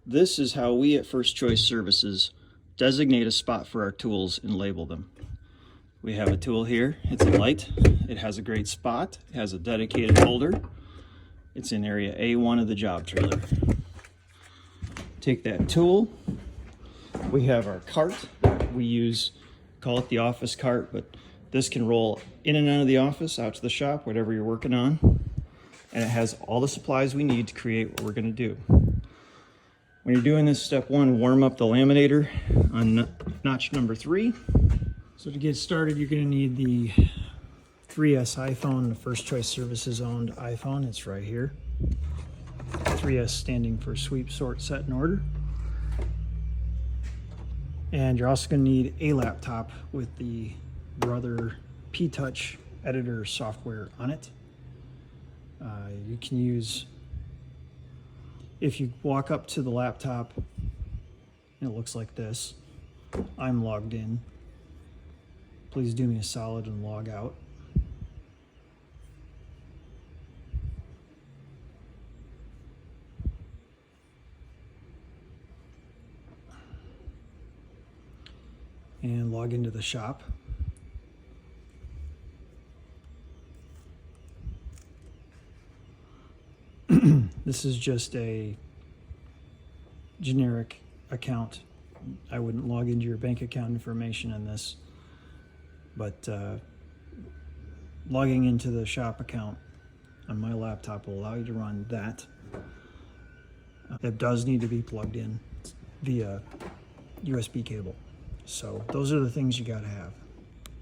This is how we at First Choice Services designate a spot for our tools and label them. We have a tool here. It's a light. It has a great spot. It has a dedicated holder. It's in area A1 of the job trailer. Take that tool. We have our cart that we use, call it the office cart, but this can roll in and out of the office, out to the shop, whatever you're working on. And it has all the supplies we need to create what we're going to do. When you're doing this, step one, warm up the laminator on notch number 3. So to get started, you're going to need the 3S iPhone, the First Choice Services owned iPhone. It's right here. 3S standing for sweep, sort, set, and order. And you're also going to need a laptop with the Brother P-Touch editor software on it. You can use, if you walk up to the laptop, it looks like this. I'm logged in. Please do me a solid and log out. And log into the shop. This is just a generic account. I wouldn't log into your bank account information in this, but logging into the shop account on my laptop will allow you to run that. It does need to be plugged in via USB cable. So those are the things you got to have.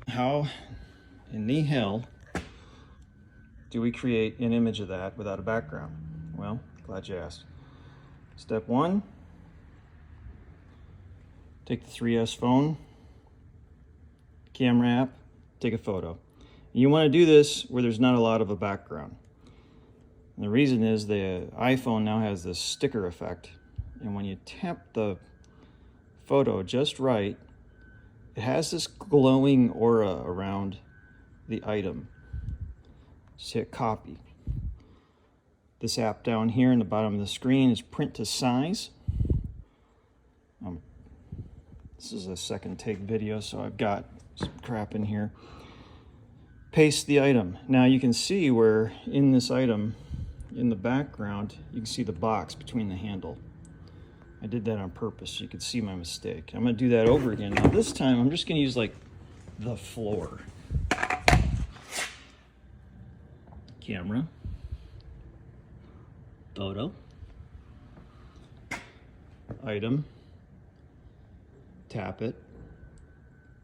How in the hell do we create an image of that without a background? Well, glad you asked. Step one, take the 3S phone, camera app, take a photo. You want to do this where there's not a lot of a background. And the reason is the iPhone now has this sticker effect, and when you tap the photo just right, it has this glowing aura around the item. Just hit copy. This app down here in the bottom of the screen is print to size. This is a second take video, so I've got some crap in here. Paste the item. Now you can see where in this item, in the background, you can see the box between the handle. I did that on purpose so you could see my mistake. I'm going to do that over again. Now this time I'm just going to use like the floor. Camera. Photo. Item. Tap it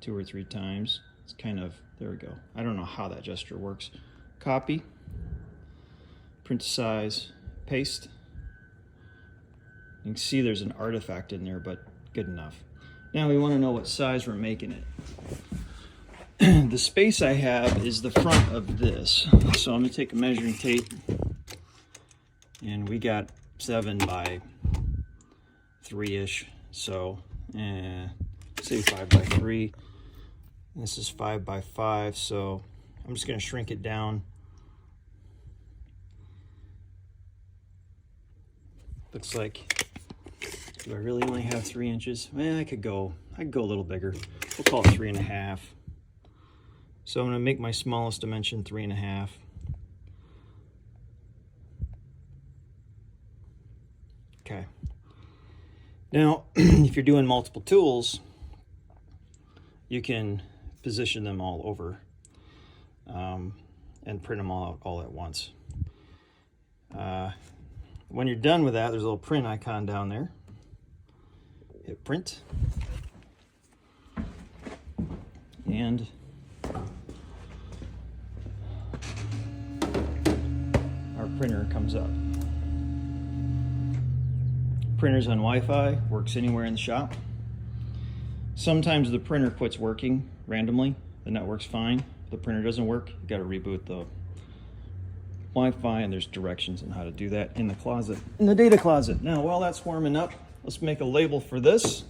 2 or 3 times. It's kind of, there we go. I don't know how that gesture works. Copy. Print to size. Paste. You can see there's an artifact in there, but good enough. Now we want to know what size we're making it. The space I have is the front of this. So I'm going to take a measuring tape, and we got 7 by 3-ish. So say 5 by 3. This is 5 by 5. So I'm just going to shrink it down. Looks like, do I really only have 3 inches? Man, I could go a little bigger. We'll call it 3.5. So I'm going to make my smallest dimension 3.5. Okay. Now, if you're doing multiple tools, you can position them all over and print them all at once. When you're done with that, there's a little print icon down there. Hit print. And our printer comes up. Printer's on Wi-Fi, works anywhere in the shop. Sometimes the printer quits working randomly, the network's fine. If the printer doesn't work, you gotta reboot the Wi-Fi, and there's directions on how to do that in the closet, in the data closet. Now, while that's warming up, let's make a label for this.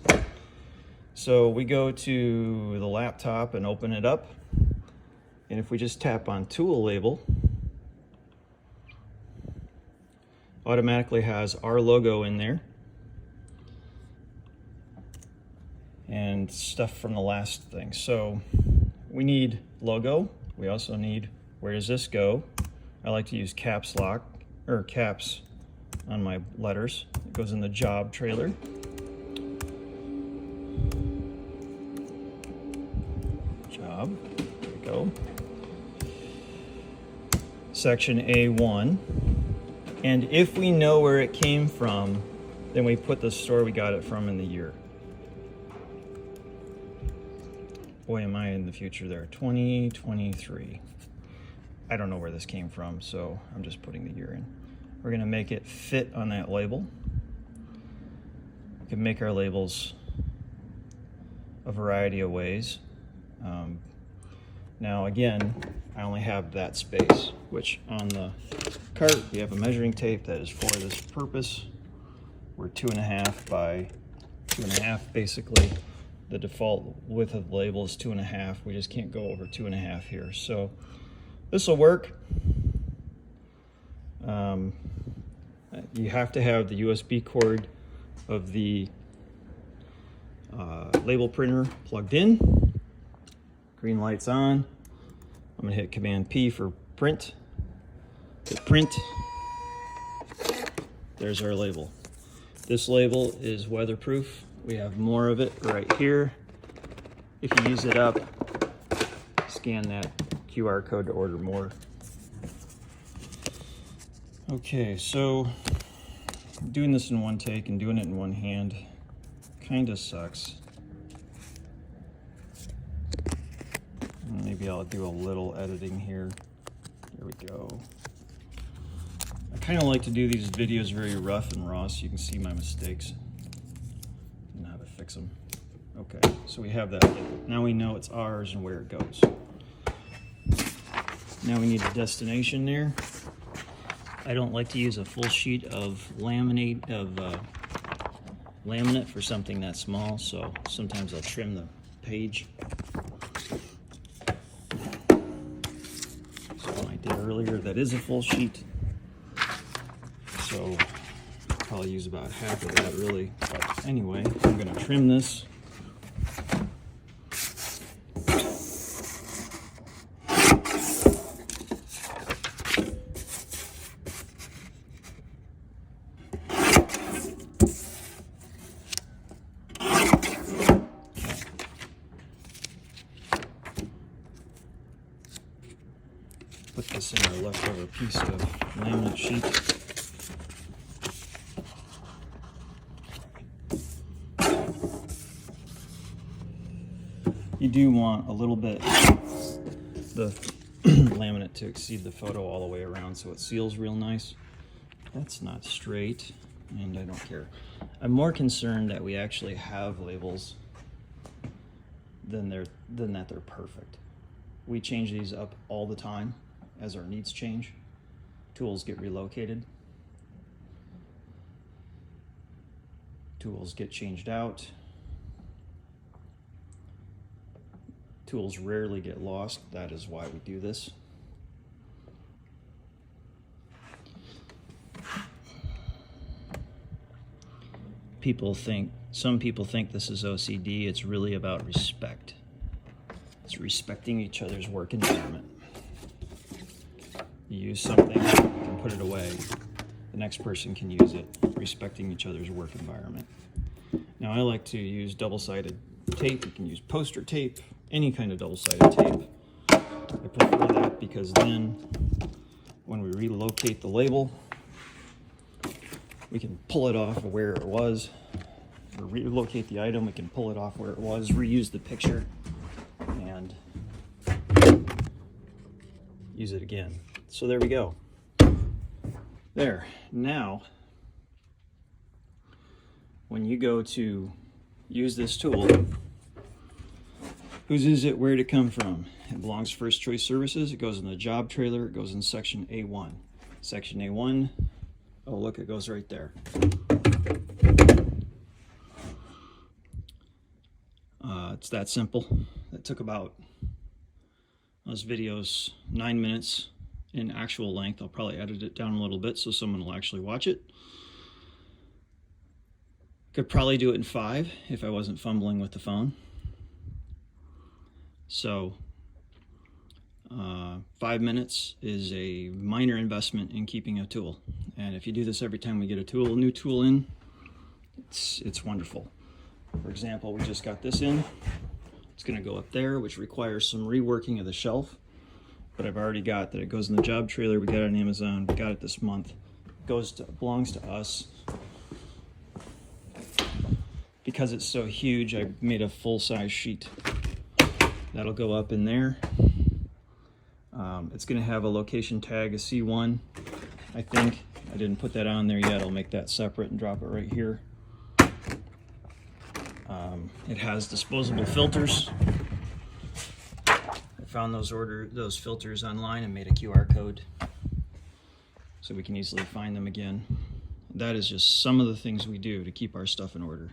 So we go to the laptop and open it up. And if we just tap on tool label, automatically has our logo in there. and stuff from the last thing. So we need logo. We also need, where does this go? I like to use caps lock, or caps on my letters. It goes in the job trailer. Job, there we go. Section A1. And if we know where it came from, then we put the store we got it from in the year. Boy, am I in the future there. 2023. I don't know where this came from, so I'm just putting the year in. We're gonna make it fit on that label. We can make our labels a variety of ways. Now again, I only have that space, which on the cart, we have a measuring tape that is for this purpose. We're 2.5 by 2.5, basically. The default width of the label is 2.5. We just can't go over 2.5 here. So this will work. You have to have the USB cord of the label printer plugged in. Green light's on. I'm gonna hit Command P for print. Hit print. There's our label. This label is weatherproof. We have more of it right here. If you use it up, scan that QR code to order more. Okay, so doing this in one take and doing it in one hand kind of sucks. Maybe I'll do a little editing here. There we go. I kind of like to do these videos very rough and raw so you can see my mistakes and how to fix them. Okay, so we have that label. Now we know it's ours and where it goes. Now we need a destination there. I don't like to use a full sheet of laminate for something that small, so sometimes I'll trim the page. So I did earlier, that is a full sheet. So I'll probably use about half of that really. But anyway, I'm gonna trim this. Put this in our leftover piece of laminate sheet. You do want a little bit the laminate to exceed the photo all the way around so it seals real nice. That's not straight, and I don't care. I'm more concerned that we actually have labels than that they're perfect. We change these up all the time as our needs change. Tools get relocated. Tools get changed out. Tools rarely get lost. That is why we do this. Some people think this is OCD. It's really about respect. It's respecting each other's work environment. You use something, you can put it away. The next person can use it, respecting each other's work environment. Now I like to use double-sided tape. You can use poster tape, any kind of double-sided tape. I prefer that because then when we relocate the label, we can pull it off of where it was, or relocate the item, we can pull it off where it was, reuse the picture, and use it again. So there we go. There. Now, when you go to use this tool, whose is it? Where'd it come from? It belongs to First Choice Services. It goes in the job trailer. It goes in section A1. Section A1. Oh, look, it goes right there. It's that simple. That took about, this video's 9 minutes in actual length. I'll probably edit it down a little bit so someone will actually watch it. Could probably do it in 5 if I wasn't fumbling with the phone. So 5 minutes is a minor investment in keeping a tool. And if you do this every time we get a new tool in, it's wonderful. For example, we just got this in. It's going to go up there, which requires some reworking of the shelf. But I've already got that. It goes in the job trailer. We got it on Amazon. We got it this month. It belongs to us. Because it's so huge, I made a full-size sheet. That'll go up in there. It's going to have a location tag, a C1, I think. I didn't put that on there yet. I'll make that separate and drop it right here. It has disposable filters. I found those filters online and made a QR code so we can easily find them again. That is just some of the things we do to keep our stuff in order.